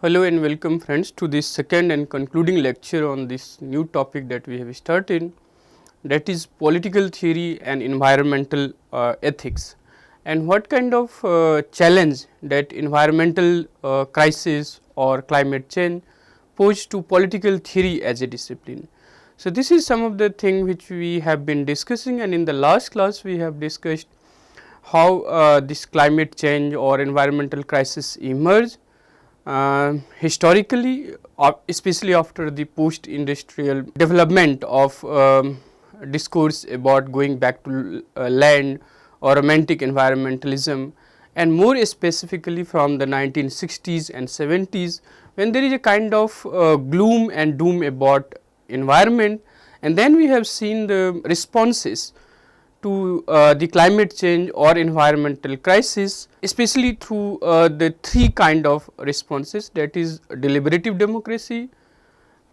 Hello and welcome friends to this second and concluding lecture on this new topic that we have started, that is political theory and environmental ethics, and what kind of challenge that environmental crisis or climate change pose to political theory as a discipline. So, this is some of the thing which we have been discussing, and in the last class we have discussed how this climate change or environmental crisis emerge historically, especially after the post industrial development of discourse about going back to land or romantic environmentalism, and more specifically from the 1960s and 70s, when there is a kind of gloom and doom about environment, and then we have seen the responses to the climate change or environmental crisis, especially through the three kind of responses, that is deliberative democracy,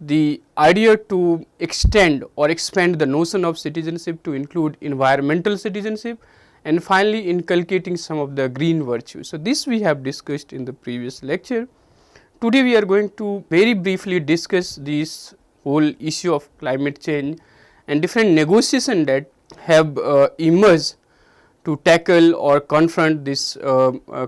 the idea to extend or expand the notion of citizenship to include environmental citizenship, and finally inculcating some of the green virtues. So, this we have discussed in the previous lecture. Today we are going to very briefly discuss this whole issue of climate change and different negotiation that have emerged to tackle or confront this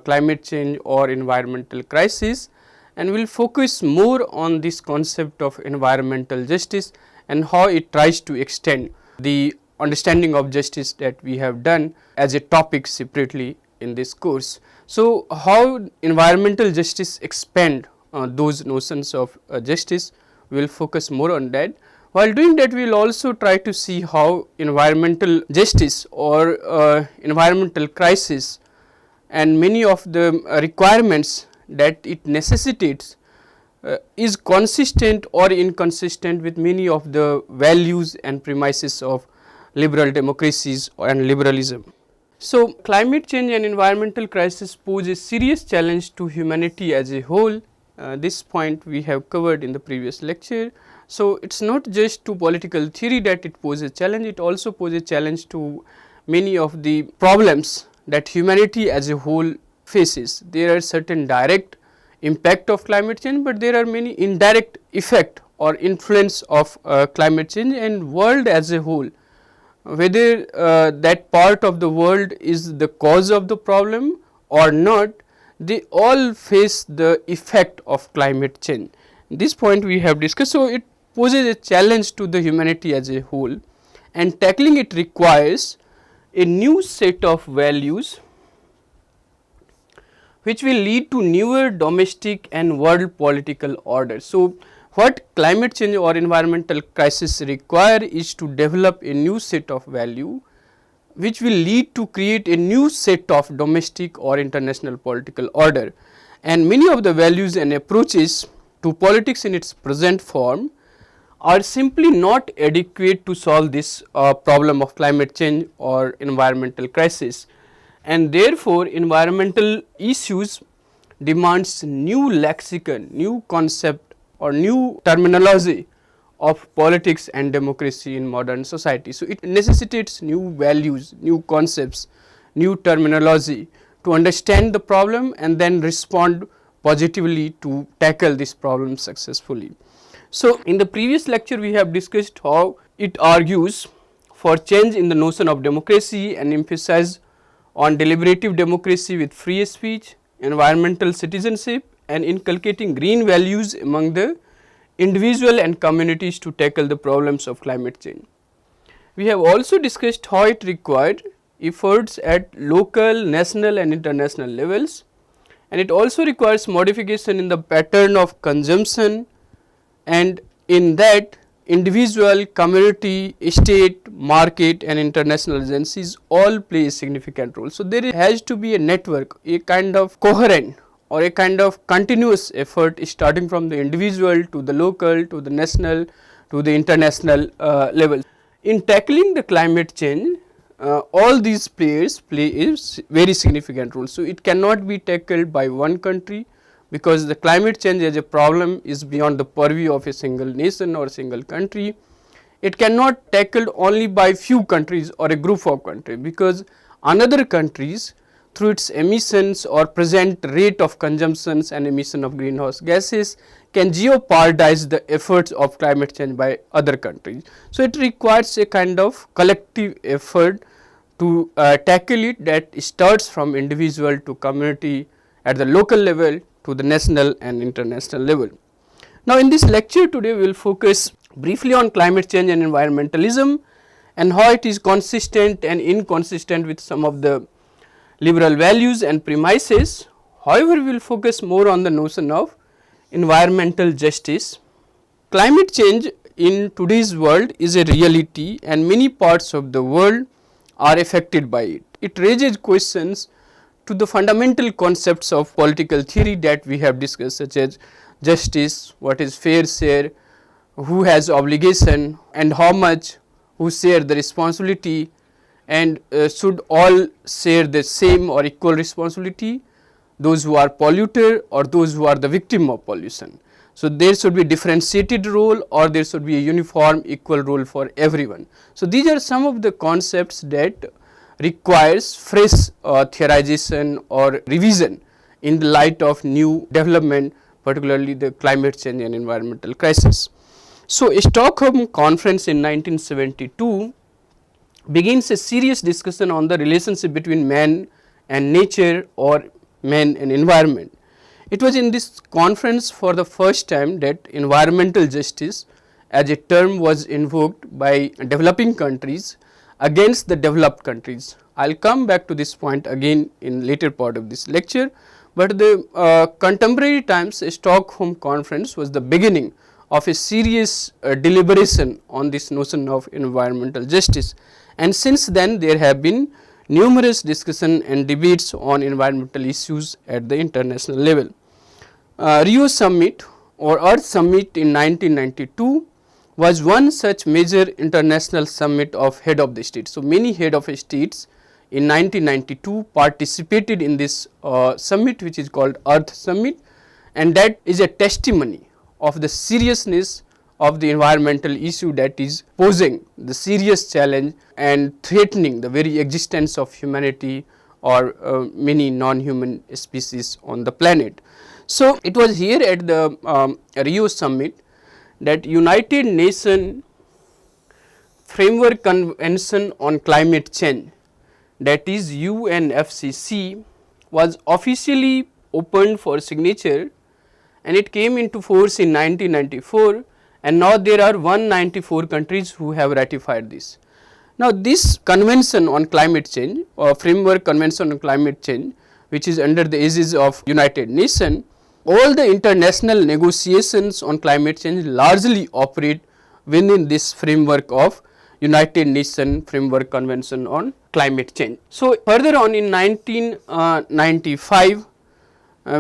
climate change or environmental crisis, and we will focus more on this concept of environmental justice and how it tries to extend the understanding of justice that we have done as a topic separately in this course. So, how environmental justice expand those notions of justice, we will focus more on that. While doing that, we will also try to see how environmental justice or environmental crisis and many of the requirements that it necessitates is consistent or inconsistent with many of the values and premises of liberal democracies and liberalism. So, climate change and environmental crisis pose a serious challenge to humanity as a whole. This point we have covered in the previous lecture. So, it is not just to political theory that it poses a challenge, it also poses a challenge to many of the problems that humanity as a whole faces. There are certain direct impact of climate change, but there are many indirect effect or influence of climate change and world as a whole. Whether that part of the world is the cause of the problem or not, they all face the effect of climate change. This point we have discussed. So, it poses a challenge to the humanity as a whole, and tackling it requires a new set of values which will lead to newer domestic and world political order. So, what climate change or environmental crisis require is to develop a new set of value which will lead to create a new set of domestic or international political order, and many of the values and approaches to politics in its present form are simply not adequate to solve this problem of climate change or environmental crisis, and therefore, environmental issues demands new lexicon, new concept or new terminology of politics and democracy in modern society. So, it necessitates new values, new concepts, new terminology to understand the problem and then respond positively to tackle this problem successfully. So, in the previous lecture we have discussed how it argues for change in the notion of democracy and emphasize on deliberative democracy with free speech, environmental citizenship, and inculcating green values among the individual and communities to tackle the problems of climate change. We have also discussed how it required efforts at local, national and international levels, and it also requires modification in the pattern of consumption, and in that individual, community, state, market and international agencies all play a significant role. So, there has to be a network, a kind of coherent or a kind of continuous effort starting from the individual to the local to the national to the international level. In tackling the climate change, all these players play a very significant role. So, it cannot be tackled by one country, because the climate change as a problem is beyond the purview of a single nation or single country. It cannot tackled only by few countries or a group of countries, because another countries through its emissions or present rate of consumptions and emission of greenhouse gases can jeopardize the efforts of climate change by other countries. So, it requires a kind of collective effort to tackle it, that starts from individual to community at the local level to the national and international level. Now, in this lecture today we will focus briefly on climate change and environmentalism and how it is consistent and inconsistent with some of the liberal values and premises. However, we will focus more on the notion of environmental justice. Climate change in today's world is a reality and many parts of the world are affected by it. It raises questions to the fundamental concepts of political theory that we have discussed, such as justice, what is fair share, who has obligation and how much, who share the responsibility, and should all share the same or equal responsibility, those who are polluter or those who are the victim of pollution. So, there should be differentiated role or there should be a uniform equal role for everyone. So, these are some of the concepts that requires fresh theorization or revision in the light of new development, particularly the climate change and environmental crisis. So, a Stockholm conference in 1972 begins a serious discussion on the relationship between man and nature or man and environment. It was in this conference for the first time that environmental justice as a term was invoked by developing countries against the developed countries. I will come back to this point again in later part of this lecture, but the contemporary times Stockholm conference was the beginning of a serious deliberation on this notion of environmental justice, and since then there have been numerous discussion and debates on environmental issues at the international level. Rio Summit or Earth Summit in 1992 was one such major international summit of head of the state. So, many head of states in 1992 participated in this summit, which is called Earth Summit, and that is a testimony of the seriousness of the environmental issue that is posing the serious challenge and threatening the very existence of humanity or many non-human species on the planet. So, it was here at the Rio Summit that United Nations Framework Convention on Climate Change, that is UNFCCC, was officially opened for signature, and it came into force in 1994, and now there are 194 countries who have ratified this. Now, this convention on climate change or framework convention on climate change, which is under the aegis of United Nations, all the international negotiations on climate change largely operate within this framework of United Nations Framework Convention on Climate Change. So, further on in 1995,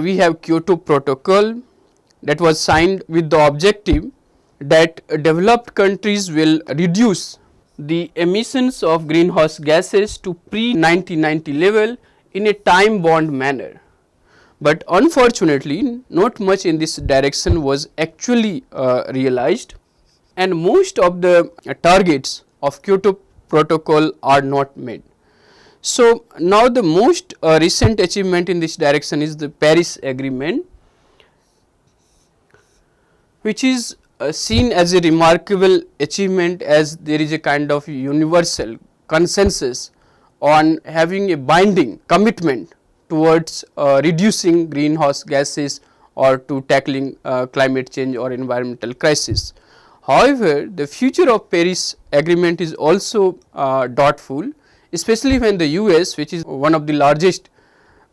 we have Kyoto Protocol that was signed with the objective that developed countries will reduce the emissions of greenhouse gases to pre-1990 level in a time bound manner. But unfortunately, not much in this direction was actually realized, and most of the targets of Kyoto Protocol are not met. So, now the most recent achievement in this direction is the Paris Agreement, which is seen as a remarkable achievement, as there is a kind of universal consensus on having a binding commitment towards reducing greenhouse gases or to tackling climate change or environmental crisis. However, the future of Paris Agreement is also doubtful, especially when the US, which is one of the largest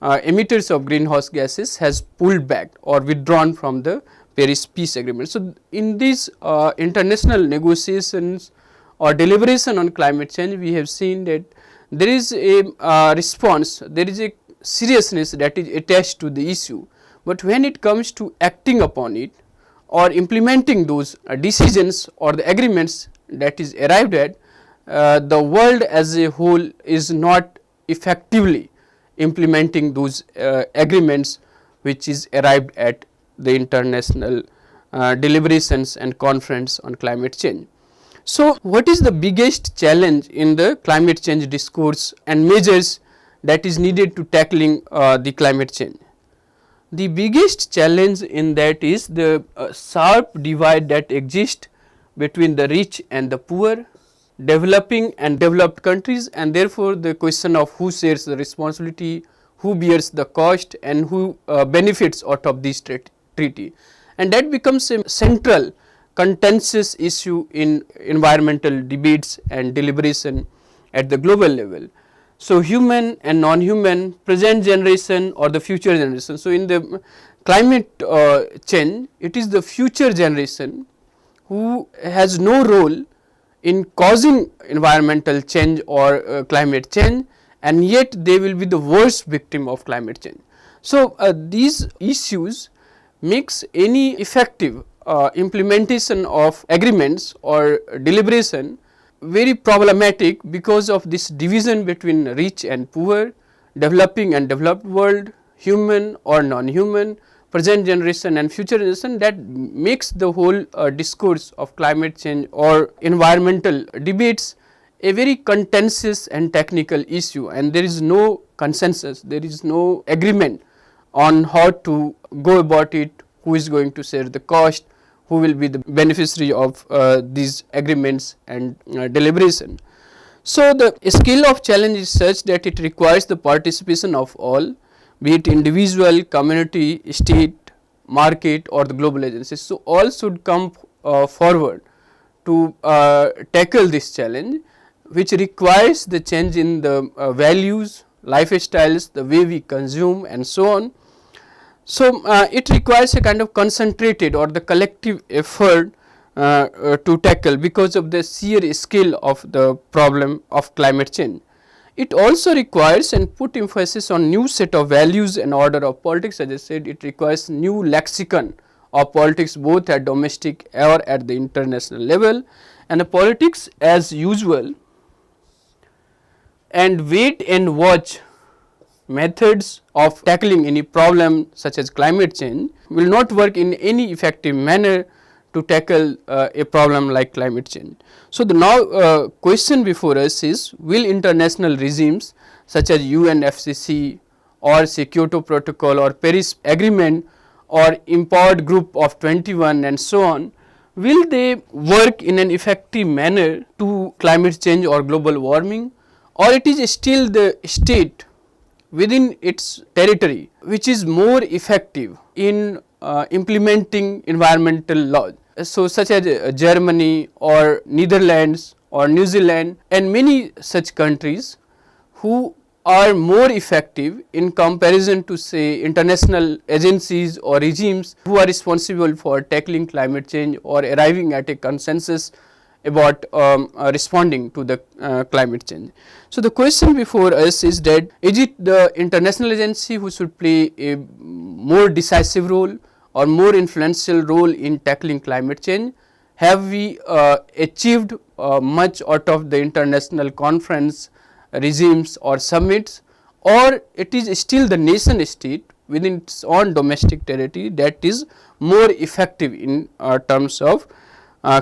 emitters of greenhouse gases, has pulled back or withdrawn from the Paris Peace Agreement. So, in these international negotiations or deliberation on climate change, we have seen that there is a response, there is a seriousness that is attached to the issue, but when it comes to acting upon it or implementing those decisions or the agreements that is arrived at, the world as a whole is not effectively implementing those agreements which is arrived at the international deliberations and conference on climate change. So, what is the biggest challenge in the climate change discourse and measures that is needed to tackling the climate change. The biggest challenge in that is the sharp divide that exists between the rich and the poor, developing and developed countries, and therefore the question of who shares the responsibility, who bears the cost, and who benefits out of this treaty. And that becomes a central contentious issue in environmental debates and deliberation at the global level. So, human and non-human, present generation or the future generation. So, in the climate change, it is the future generation who has no role in causing environmental change or climate change, and yet they will be the worst victim of climate change. So, these issues makes any effective implementation of agreements or deliberation very problematic because of this division between rich and poor, developing and developed world, human or non-human, present generation and future generation, that makes the whole discourse of climate change or environmental debates a very contentious and technical issue, and there is no consensus, there is no agreement on how to go about it, who is going to share the cost, who will be the beneficiary of these agreements and deliberation. So, the scale of challenge is such that it requires the participation of all, be it individual, community, state, market or the global agencies. So, all should come forward to tackle this challenge, which requires the change in the values, lifestyles, the way we consume and so on. So, it requires a kind of concentrated or the collective effort to tackle because of the sheer scale of the problem of climate change. It also requires and put emphasis on new set of values and order of politics. As I said, it requires new lexicon of politics both at domestic or at the international level, and the politics as usual and wait and watch methods of tackling any problem such as climate change will not work in any effective manner to tackle a problem like climate change. So, the now question before us is, will international regimes such as UNFCCC or say Kyoto Protocol or Paris Agreement or empowered group of 21 and so on, will they work in an effective manner to climate change or global warming, or it is still the state within its territory which is more effective in implementing environmental laws. So, such as Germany or Netherlands or New Zealand and many such countries who are more effective in comparison to say international agencies or regimes who are responsible for tackling climate change or arriving at a consensus about responding to the climate change. So, the question before us is that, is it the international agency who should play a more decisive role or more influential role in tackling climate change? Have we achieved much out of the international conference, regimes or summits, or it is still the nation state within its own domestic territory that is more effective in terms of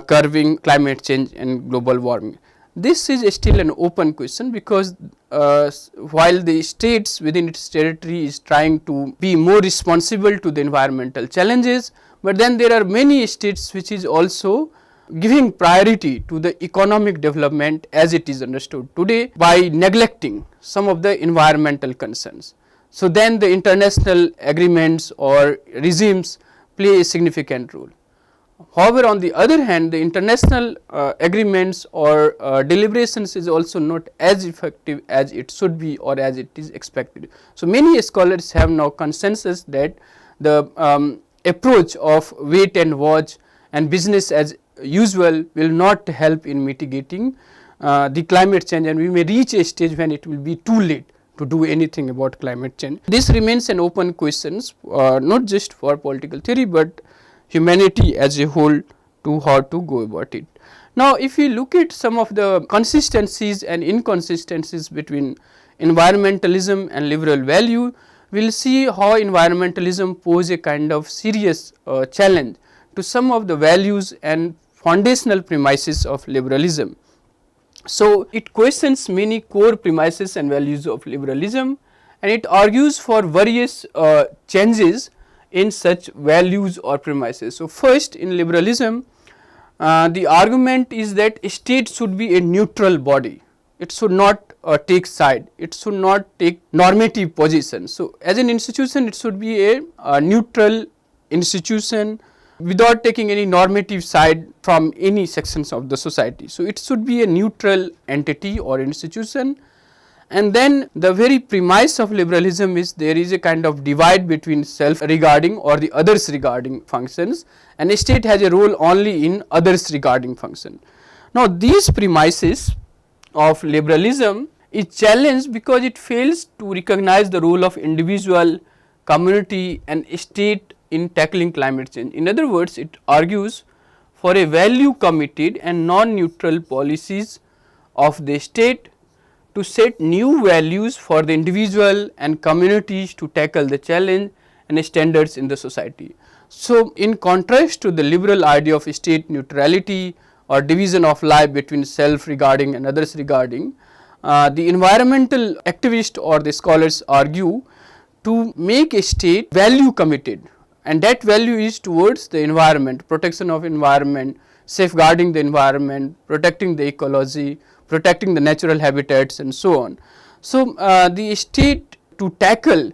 curbing climate change and global warming? This is still an open question, because while the states within its territory is trying to be more responsible to the environmental challenges, but then there are many states which is also giving priority to the economic development as it is understood today by neglecting some of the environmental concerns. So, then the international agreements or regimes play a significant role. However, on the other hand, the international agreements or deliberations is also not as effective as it should be or as it is expected. So, many scholars have now consensus that the approach of wait and watch and business as usual will not help in mitigating the climate change, and we may reach a stage when it will be too late to do anything about climate change. This remains an open question, not just for political theory, but humanity as a whole to how to go about it. Now, if we look at some of the consistencies and inconsistencies between environmentalism and liberal value, we will see how environmentalism pose a kind of serious challenge to some of the values and foundational premises of liberalism. So, it questions many core premises and values of liberalism, and it argues for various changes in such values or premises. So, first in liberalism, the argument is that state should be a neutral body. It should not take side, it should not take normative position. So, as an institution it should be a neutral institution without taking any normative side from any sections of the society. So, it should be a neutral entity or institution. And then the very premise of liberalism is there is a kind of divide between self regarding or the others regarding functions, and a state has a role only in others regarding function. Now, these premises of liberalism is challenged because it fails to recognize the role of individual, community and state in tackling climate change. In other words, it argues for a value committed and non-neutral policies of the state to set new values for the individual and communities to tackle the challenge and standards in the society. So, in contrast to the liberal idea of state neutrality or division of life between self regarding and others regarding, the environmental activists or the scholars argue to make a state value committed, and that value is towards the environment, protection of environment, safeguarding the environment, protecting the ecology, protecting the natural habitats and so on. So, the state to tackle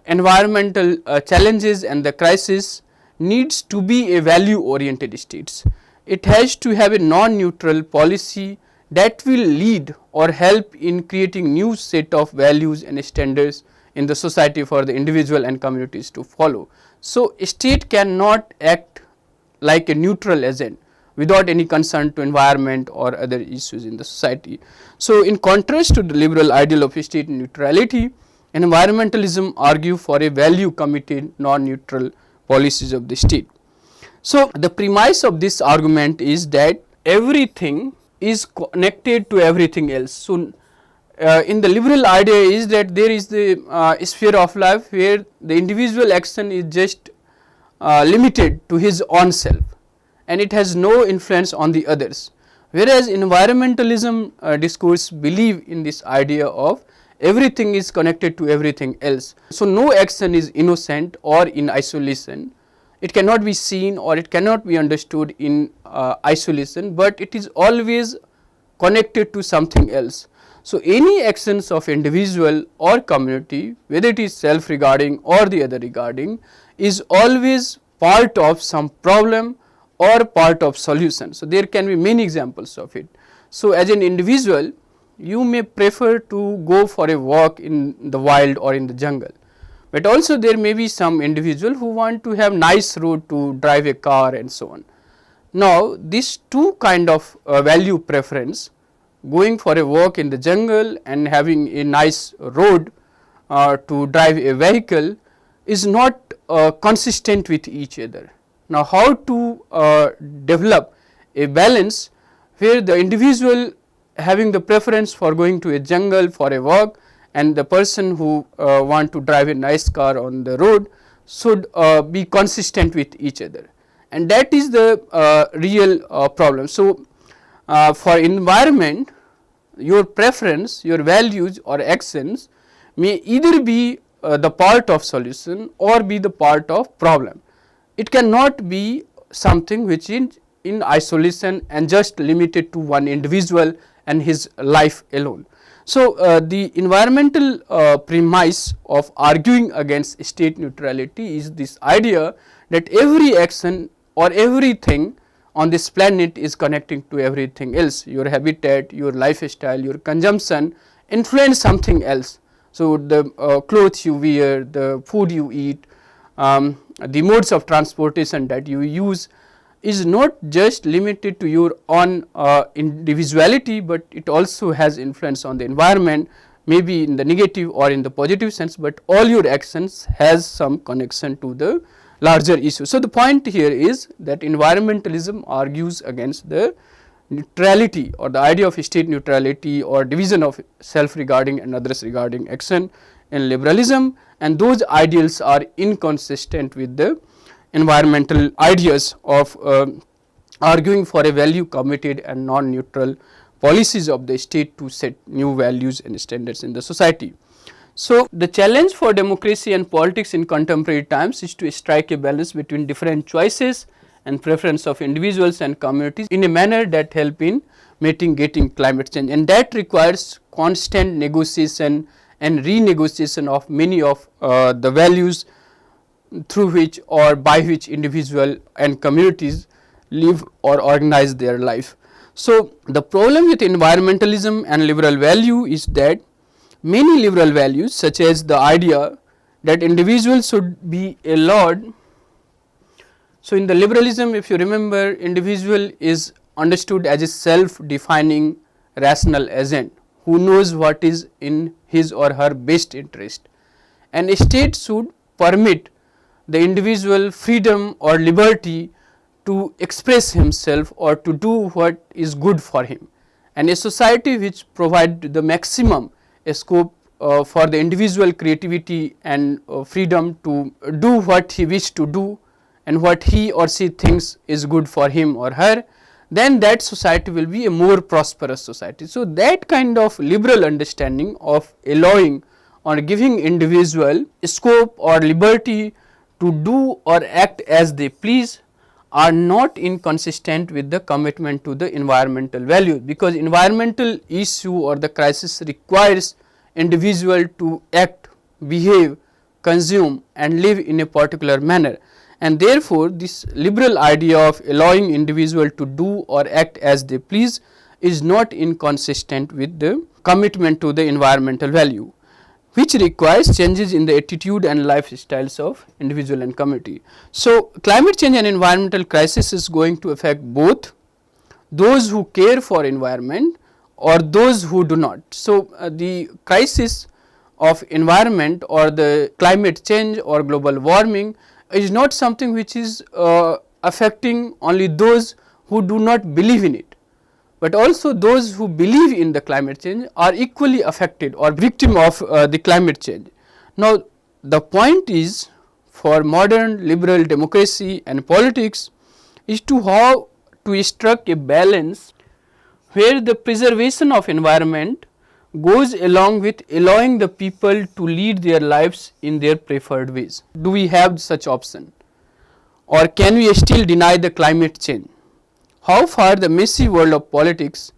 environmental challenges and the crisis needs to be a value oriented state. It has to have a non-neutral policy that will lead or help in creating new set of values and standards in the society for the individual and communities to follow. So, state cannot act like a neutral agent without any concern to environment or other issues in the society. So, in contrast to the liberal ideal of state neutrality, environmentalism argue for a value committed non-neutral policies of the state. So, the premise of this argument is that everything is connected to everything else. So, in the liberal idea is that there is the sphere of life where the individual action is just limited to his own self, and it has no influence on the others, whereas environmentalism discourse believe in this idea of everything is connected to everything else. So, no action is innocent or in isolation, it cannot be seen or it cannot be understood in isolation, but it is always connected to something else. So, any actions of individual or community, whether it is self regarding or the other regarding, is always part of some problem or part of solution. So, there can be many examples of it. So, as an individual you may prefer to go for a walk in the wild or in the jungle, but also there may be some individual who want to have nice road to drive a car and so on. Now, these two kind of value preference, going for a walk in the jungle and having a nice road to drive a vehicle, is not consistent with each other. Now, how to develop a balance where the individual having the preference for going to a jungle for a walk and the person who want to drive a nice car on the road should be consistent with each other, and that is the real problem. So, for environment, your preference, your values or actions may either be the part of solution or be the part of problem. It cannot be something which is in isolation and just limited to one individual and his life alone. So, the environmental premise of arguing against state neutrality is this idea that every action or everything on this planet is connecting to everything else. Your habitat, your lifestyle, your consumption influence something else. So, the clothes you wear, the food you eat, the modes of transportation that you use is not just limited to your own individuality, but it also has influence on the environment, maybe in the negative or in the positive sense, but all your actions has some connection to the larger issue. So, the point here is that environmentalism argues against the neutrality or the idea of state neutrality or division of self regarding and others regarding action in liberalism, and those ideals are inconsistent with the environmental ideas of arguing for a value committed and non-neutral policies of the state to set new values and standards in the society. So, the challenge for democracy and politics in contemporary times is to strike a balance between different choices and preference of individuals and communities in a manner that help in mitigating climate change, and that requires constant negotiation and renegotiation of many of the values through which or by which individual and communities live or organize their life. So, the problem with environmentalism and liberal value is that many liberal values, such as the idea that individuals should be allowed. So, in the liberalism, if you remember, individual is understood as a self-defining rational agent who knows what is in his or her best interest, and a state should permit the individual freedom or liberty to express himself or to do what is good for him, and a society which provide the maximum scope for the individual creativity and freedom to do what he wish to do and what he or she thinks is good for him or her, then that society will be a more prosperous society. So, that kind of liberal understanding of allowing or giving individual scope or liberty to do or act as they please are not inconsistent with the commitment to the environmental values, because environmental issue or the crisis requires individual to act, behave, consume and live in a particular manner, and therefore, this liberal idea of allowing individual to do or act as they please is not inconsistent with the commitment to the environmental value, which requires changes in the attitude and lifestyles of individual and community. So, climate change and environmental crisis is going to affect both those who care for environment or those who do not. So, the crisis of environment or the climate change or global warming is not something which is affecting only those who do not believe in it, but also those who believe in the climate change are equally affected or victim of the climate change. Now, the point is for modern liberal democracy and politics is to how to strike a balance where the preservation of environment goes along with allowing the people to lead their lives in their preferred ways. Do we have such option, or can we still deny the climate change? How far the messy world of politics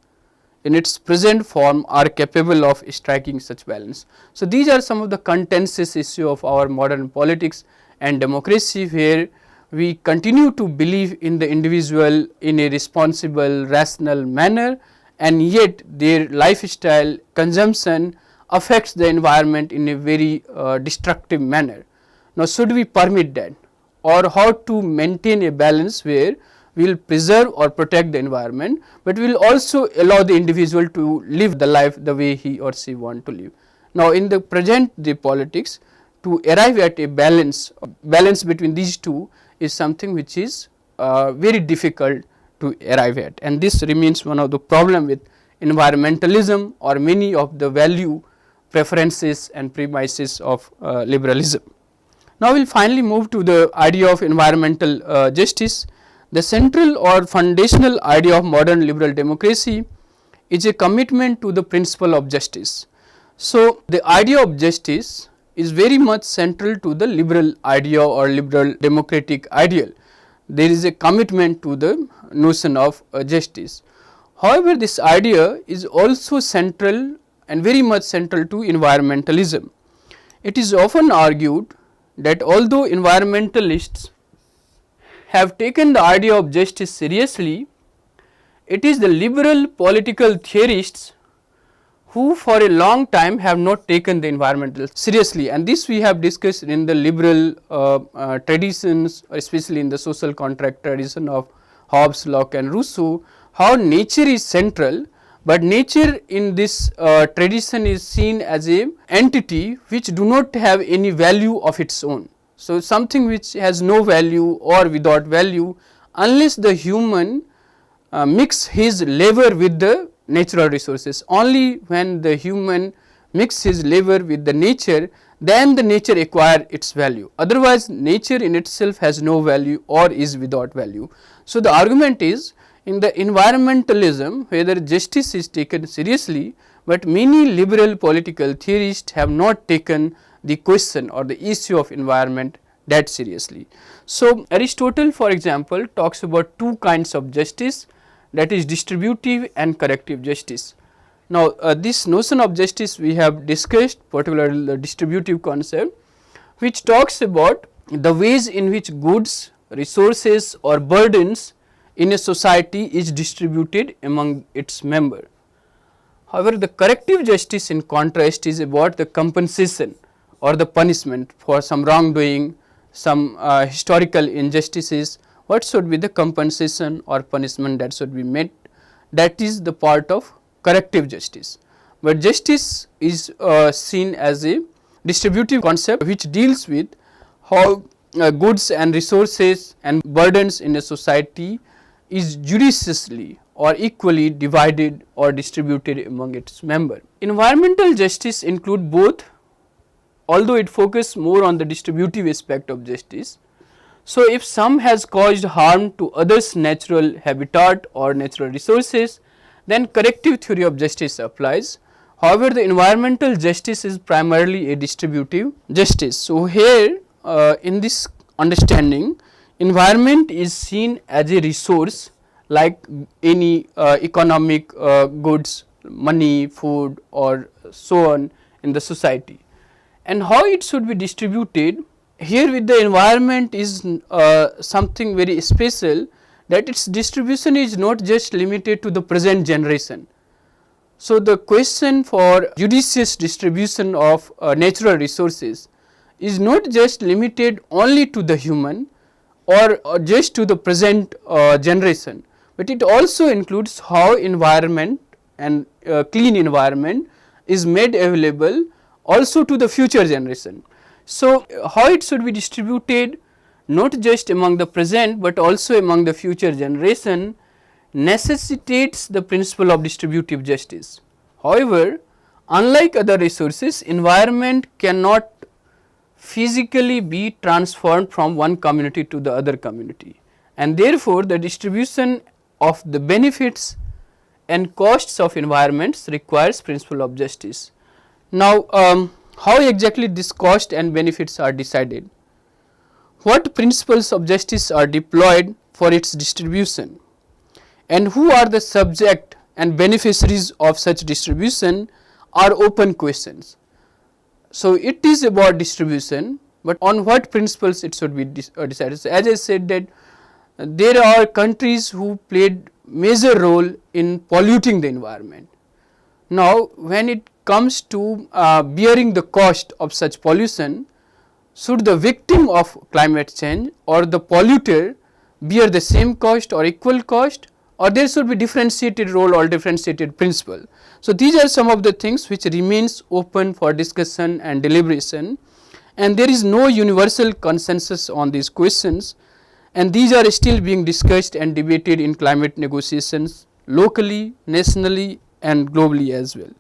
in its present form are capable of striking such balance? So, these are some of the contentious issue of our modern politics and democracy, where we continue to believe in the individual in a responsible, rational manner, and yet their lifestyle consumption affects the environment in a very destructive manner. Now, should we permit that, or how to maintain a balance where we will preserve or protect the environment, but we will also allow the individual to live the life the way he or she want to live. Now, in the present the politics, to arrive at a balance between these two is something which is very difficult to arrive at, and this remains one of the problem with environmentalism or many of the value preferences and premises of liberalism. Now, we will finally move to the idea of environmental justice. The central or foundational idea of modern liberal democracy is a commitment to the principle of justice. So, the idea of justice is very much central to the liberal idea or liberal democratic ideal. There is a commitment to the notion of justice. However, this idea is also central and very much central to environmentalism. It is often argued that although environmentalists have taken the idea of justice seriously, it is the liberal political theorists who for a long time have not taken the environmental seriously, and this we have discussed in the liberal traditions, especially in the social contract tradition of Hobbes, Locke and Rousseau, how nature is central, but nature in this tradition is seen as a entity which do not have any value of its own. So, something which has no value or without value unless the human mix his labor with the natural resources. Only when the human mix his labor with the nature, then the nature acquire its value, otherwise nature in itself has no value or is without value. So, the argument is in the environmentalism, whether justice is taken seriously, but many liberal political theorists have not taken the question or the issue of environment that seriously. So, Aristotle, for example, talks about two kinds of justice, that is distributive and corrective justice. Now, this notion of justice we have discussed, particularly the distributive concept, which talks about the ways in which goods, resources or burdens in a society is distributed among its members. However, the corrective justice in contrast is about the compensation or the punishment for some wrongdoing, some historical injustices. What should be the compensation or punishment that should be made? That is the part of corrective justice. But justice is seen as a distributive concept which deals with how goods and resources and burdens in a society is judiciously or equally divided or distributed among its members. Environmental justice include both, although it focuses more on the distributive aspect of justice. So, if some has caused harm to others' natural habitat or natural resources, then corrective theory of justice applies. However, the environmental justice is primarily a distributive justice. So, here in this understanding, environment is seen as a resource like any economic goods, money, food or so on in the society, and how it should be distributed. Here with the environment is something very special, that its distribution is not just limited to the present generation. So, the question for judicious distribution of natural resources is not just limited only to the human or just to the present generation, but it also includes how environment and clean environment is made available also to the future generation. So, how it should be distributed not just among the present, but also among the future generation necessitates the principle of distributive justice. However, unlike other resources, environment cannot physically be transformed from one community to the other community, and therefore, the distribution of the benefits and costs of environments requires principle of justice. Now, how exactly this cost and benefits are decided? What principles of justice are deployed for its distribution, and who are the subject and beneficiaries of such distribution are open questions. So, it is about distribution, but on what principles it should be decided. So, as I said that there are countries who played major role in polluting the environment. Now, when it comes to bearing the cost of such pollution, should the victim of climate change or the polluter bear the same cost or equal cost, or there should be differentiated role or differentiated principle. So, these are some of the things which remains open for discussion and deliberation, and there is no universal consensus on these questions, and these are still being discussed and debated in climate negotiations locally, nationally and globally as well.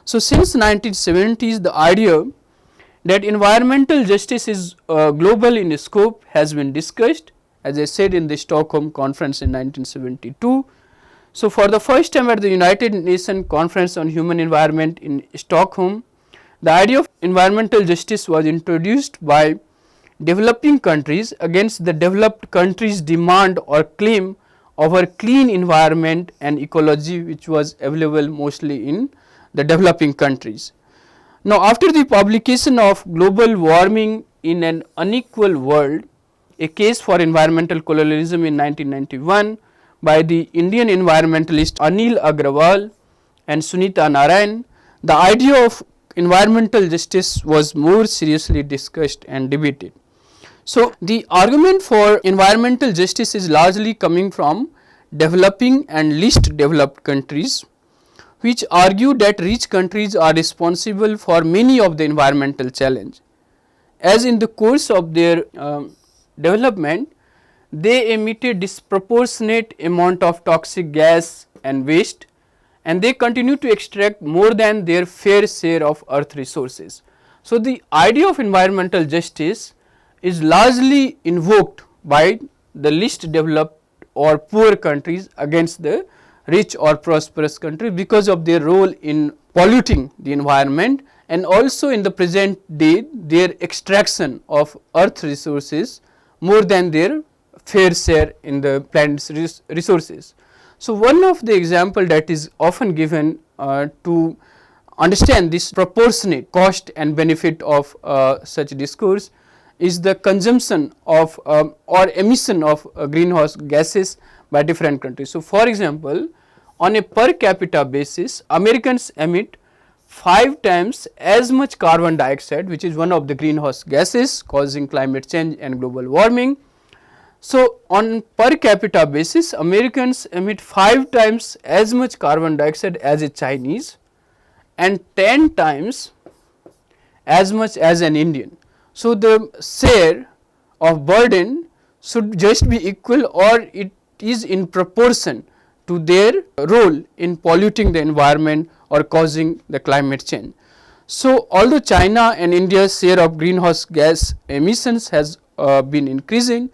So, since 1970s, the idea that environmental justice is global in scope has been discussed, as I said, in the Stockholm Conference in 1972. So, for the first time at the United Nations Conference on Human Environment in Stockholm, the idea of environmental justice was introduced by developing countries against the developed countries' demand or claim over clean environment and ecology, which was available mostly in the developing countries. Now, after the publication of Global Warming in an Unequal World, a case for environmental colonialism in 1991 by the Indian environmentalist Anil Agrawal and Sunita Narayan, the idea of environmental justice was more seriously discussed and debated. So, the argument for environmental justice is largely coming from developing and least developed countries, which argue that rich countries are responsible for many of the environmental challenge. As in the course of their development, they emitted disproportionate amount of toxic gas and waste, and they continue to extract more than their fair share of earth resources. So, the idea of environmental justice is largely invoked by the least developed or poor countries against the rich or prosperous countries because of their role in polluting the environment, and also in the present day their extraction of earth resources more than their fair share in the planet's resources. So, one of the example that is often given to understand this proportionate cost and benefit of such discourse is the consumption of or emission of greenhouse gases by different countries. So, for example, on a per capita basis, Americans emit 5 times as much carbon dioxide, which is one of the greenhouse gases causing climate change and global warming. So, on per capita basis, Americans emit 5 times as much carbon dioxide as a Chinese and 10 times as much as an Indian. So, the share of burden should just be equal, or it is in proportion to their role in polluting the environment or causing the climate change. So, although China and India's share of greenhouse gas emissions has been increasing,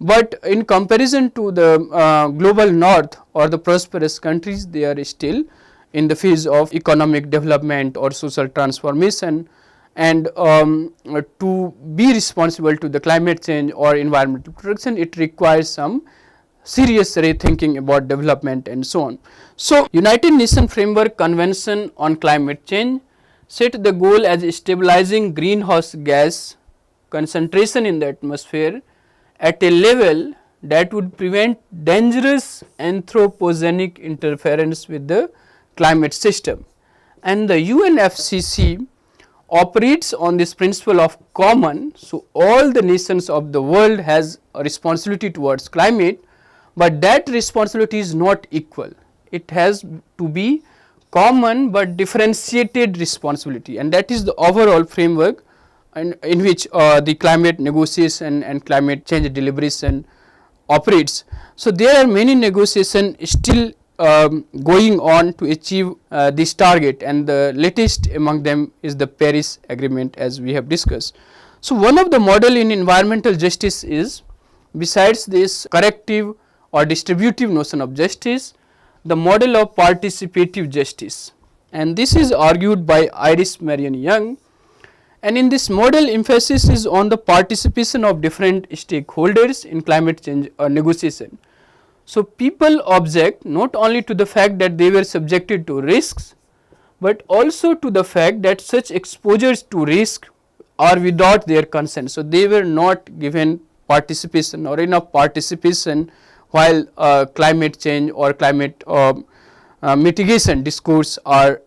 but in comparison to the global north or the prosperous countries, they are still in the phase of economic development or social transformation, and to be responsible to the climate change or environmental protection, it requires some serious rethinking about development and so on. So, United Nations Framework Convention on Climate Change set the goal as stabilizing greenhouse gas concentration in the atmosphere at a level that would prevent dangerous anthropogenic interference with the climate system. And the UNFCCC operates on this principle of common. So, all the nations of the world has a responsibility towards climate, but that responsibility is not equal. It has to be common but differentiated responsibility, and that is the overall framework in which the climate negotiation and climate change deliberation operates. So, there are many negotiations still going on to achieve this target, and the latest among them is the Paris Agreement, as we have discussed. So, one of the model in environmental justice is, besides this corrective or distributive notion of justice, the model of participative justice, and this is argued by Iris Marion Young. And in this model, emphasis is on the participation of different stakeholders in climate change negotiation. So, people object not only to the fact that they were subjected to risks, but also to the fact that such exposures to risk are without their consent. So, they were not given participation or enough participation while climate change or climate mitigation discourse are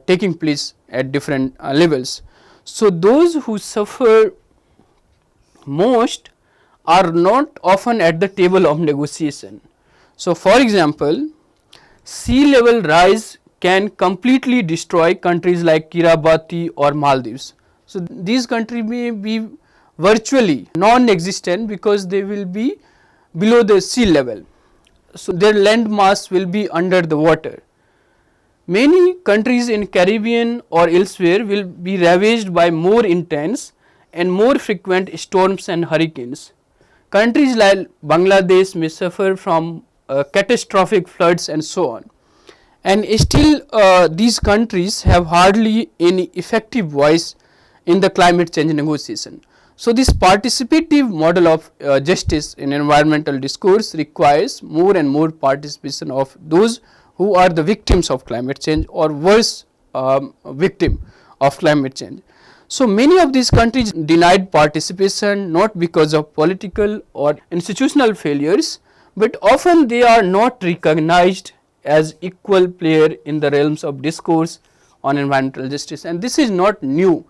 taking place at different levels. So, those who suffer most are not often at the table of negotiation. So, for example, sea level rise can completely destroy countries like Kiribati or Maldives. So, these countries may be virtually non-existent because they will be below the sea level. So, their land mass will be under the water. Many countries in Caribbean or elsewhere will be ravaged by more intense and more frequent storms and hurricanes. Countries like Bangladesh may suffer from catastrophic floods and so on. And still these countries have hardly any effective voice in the climate change negotiation. So, this participative model of justice in environmental discourse requires more and more participation of those who are the victims of climate change or worse victim of climate change. So, many of these countries denied participation not because of political or institutional failures, but often they are not recognized as equal player in the realms of discourse on environmental justice, and this is not new,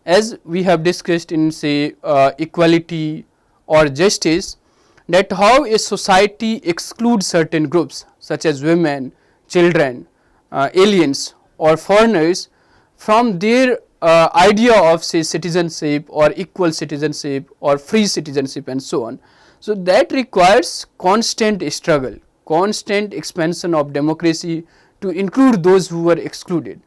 as we have discussed in say equality or justice, that how a society excludes certain groups such as women, children, aliens or foreigners from their idea of say citizenship or equal citizenship or free citizenship and so on. So, that requires constant struggle, constant expansion of democracy to include those who were excluded.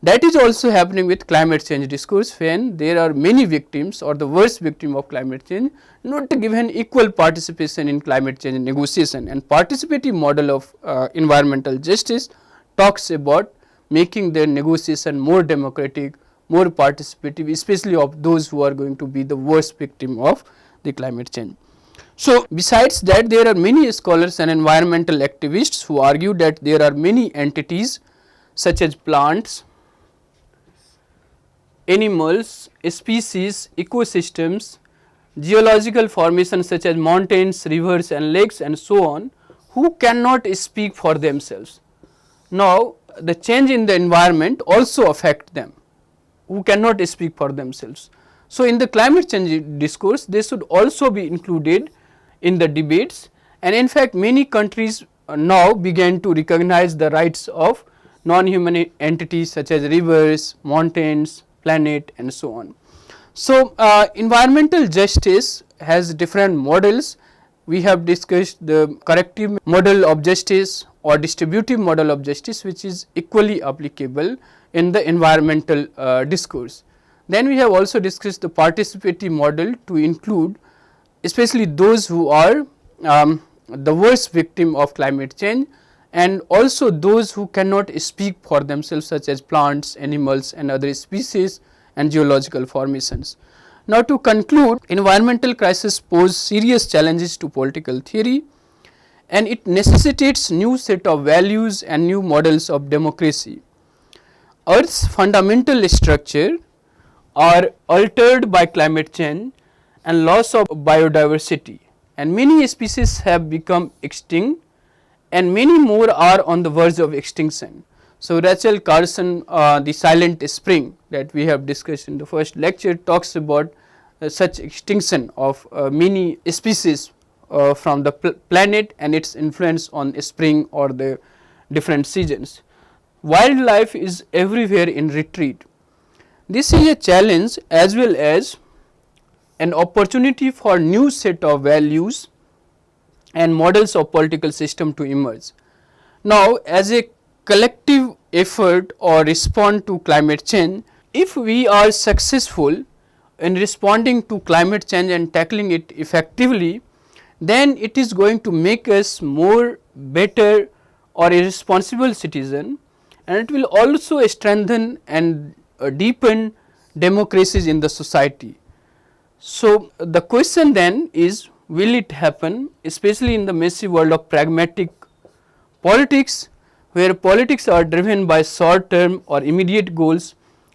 That is also happening with climate change discourse, when there are many victims or the worst victim of climate change not given equal participation in climate change negotiation. And participative model of environmental justice talks about making their negotiation more democratic, more participative, especially of those who are going to be the worst victim of the climate change. So, besides that, there are many scholars and environmental activists who argue that there are many entities such as plants, animals, species, ecosystems, geological formations such as mountains, rivers and lakes and so on, who cannot speak for themselves. Now, the change in the environment also affect them, who cannot speak for themselves. So, in the climate change discourse, they should also be included in the debates, and in fact, many countries now began to recognize the rights of non-human entities such as rivers, mountains, planet and so on. So, environmental justice has different models. We have discussed the corrective model of justice or distributive model of justice, which is equally applicable in the environmental discourse. Then we have also discussed the participative model to include especially those who are the worst victim of climate change, and also those who cannot speak for themselves such as plants, animals and other species and geological formations. Now, to conclude, environmental crisis pose serious challenges to political theory, and it necessitates new set of values and new models of democracy. Earth's fundamental structure are altered by climate change and loss of biodiversity, and many species have become extinct and many more are on the verge of extinction. So, Rachel Carson, the silent spring that we have discussed in the first lecture, talks about such extinction of many species from the planet and its influence on spring or the different seasons. Wildlife is everywhere in retreat. This is a challenge as well as an opportunity for new set of values and models of political system to emerge. Now, as a collective effort or respond to climate change, if we are successful in responding to climate change and tackling it effectively, then it is going to make us more better or a responsible citizen, and it will also strengthen and deepen democracies in the society. So, the question then is, will it happen, especially in the messy world of pragmatic politics, where politics are driven by short term or immediate goals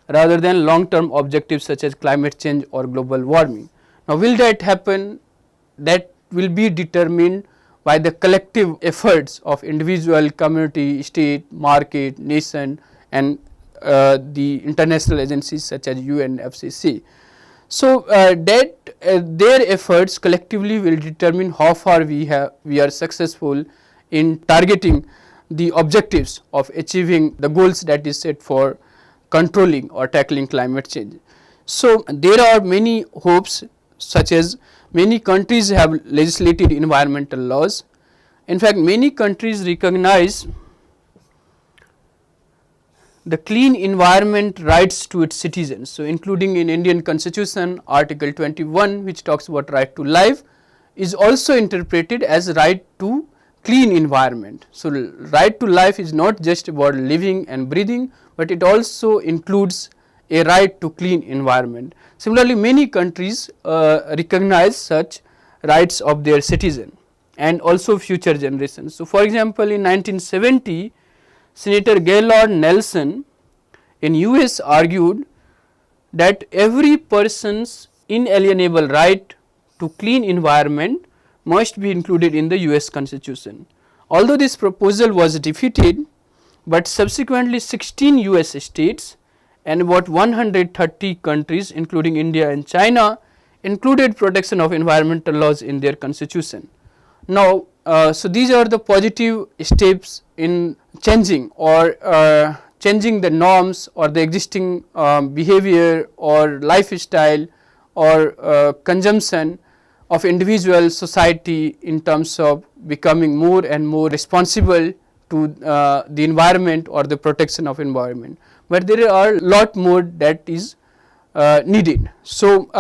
rather than long term objectives such as climate change or global warming. Now, will that happen? That will be determined by the collective efforts of individual, community, state, market, nation and the international agencies such as UNFCCC. So, their efforts collectively will determine how far we are successful in targeting the objectives of achieving the goals that is set for controlling or tackling climate change. So, there are many hopes, such as many countries have legislated environmental laws. In fact, many countries recognize the clean environment rights to its citizens. So, including in Indian constitution article 21, which talks about right to life, is also interpreted as right to clean environment. So, right to life is not just about living and breathing, but it also includes a right to clean environment. Similarly, many countries recognize such rights of their citizen and also future generations. So, for example, in 1970, Senator Gaylord Nelson in US argued that every person's inalienable right to clean environment must be included in the US Constitution. Although this proposal was defeated, but subsequently 16 US states and about 130 countries including India and China included protection of environmental laws in their constitution. Now, so these are the positive steps in changing or changing the norms or the existing behavior or lifestyle or consumption of individual society in terms of becoming more and more responsible to the environment or the protection of environment. but there are lot more that is needed. So,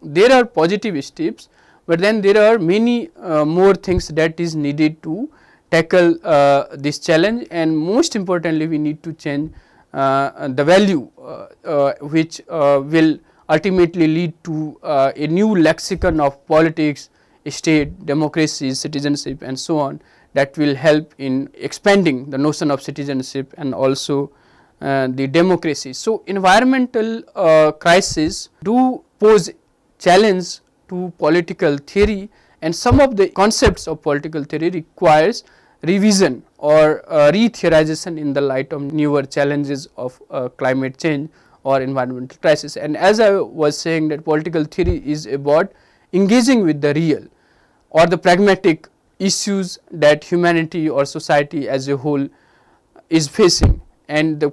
there are positive steps, but then there are many more things that is needed to tackle this challenge, and most importantly we need to change the value which will ultimately lead to a new lexicon of politics, state, democracy, citizenship and so on, that will help in expanding the notion of citizenship and also the democracy. So, environmental crises do pose challenge to political theory, and some of the concepts of political theory requires revision or re-theorization in the light of newer challenges of climate change or environmental crisis. And as I was saying, that political theory is about engaging with the real or the pragmatic issues that humanity or society as a whole is facing, and the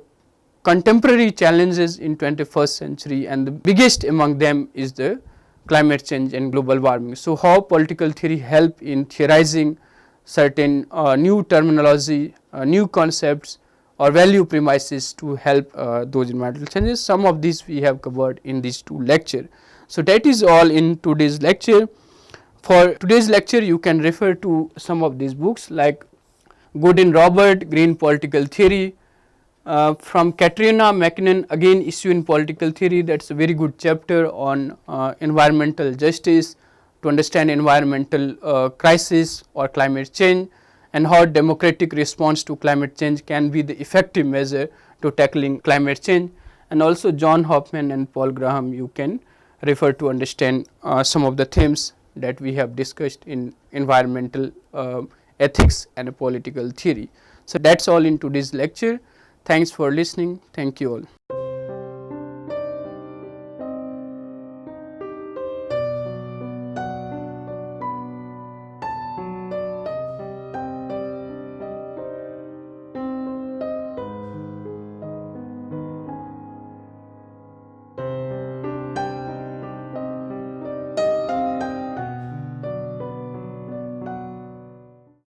contemporary challenges in 21st century, and the biggest among them is the climate change and global warming. So, how political theory help in theorizing certain new terminology, new concepts or value premises to help those environmental changes. Some of these we have covered in these two lectures. So, that is all in today's lecture. For today's lecture you can refer to some of these books like Godin Robert, Green Political Theory, from Katrina McKinnon, again Issue in Political Theory, that is a very good chapter on environmental justice, to understand environmental crisis or climate change, and how democratic response to climate change can be the effective measure to tackling climate change. And also John Hoffman and Paul Graham you can refer to understand some of the themes that we have discussed in environmental ethics and political theory. So, that is all in today's lecture. Thanks for listening. Thank you all.